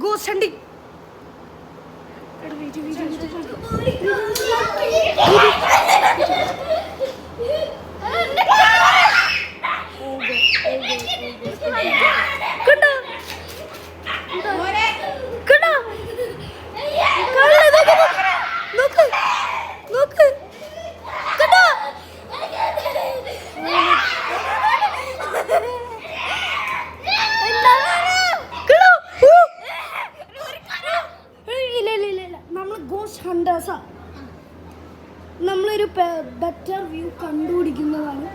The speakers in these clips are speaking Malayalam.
Ghost hunting. നമ്മളൊരു ബെറ്റർ വ്യൂ കണ്ടുപിടിക്കുന്നതാണ്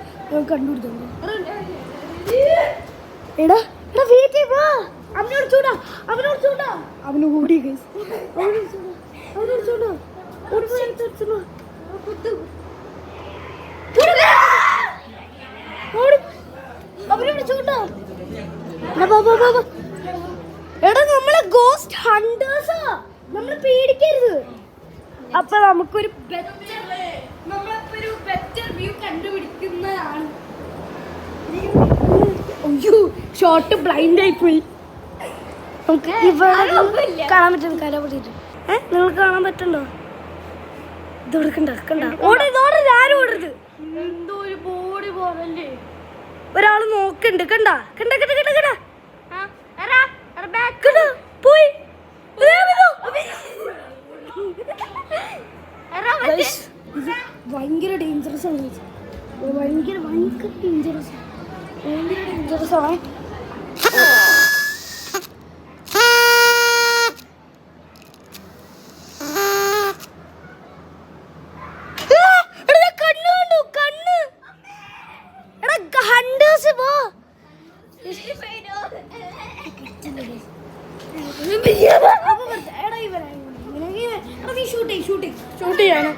കണ്ടുപിടിക്കുന്നത്. എടാ എടാ വെയിറ്റ് ചെയ്യ്, വാ. അവനോട് ചൂടാ അവന് ഓടി ഗൈസ്. അവനോട് ചൂടാ എടാ നമ്മളെ ഗോസ്റ്റ് ഹണ്ടേഴ്സാ, നമ്മള് പേടിക്കരുത്. അപ്പൊ നമുക്കൊരു ബെറ്റർ വ്യൂ കണ്ടുപിടിക്കുന്നതാണ്. അയ്യോ ഷോർട്ട് ബ്ലൈൻഡ് ആയി പോയി. നമുക്ക് ഇവിടെ കാണാൻ പറ്റും. കല പൊട്ടിട്ട് നിങ്ങൾക്ക് കാണാൻ പറ്റണ്ടോ? ഇത് കൊടുക്കണ്ട കണ്ട ആരും ഓടരുത്. എന്തോ ഒരു ബോഡി പോലല്ലേ ഒരാള് നോക്കണ്ട്. കണ്ട പോയി. ഭയങ്കര ഡേഞ്ചറസ് ആണ്. ഭയങ്കര ഡേഞ്ചറസ് ആണ്. ഷൂട്ട് ചെയ്യാണ്.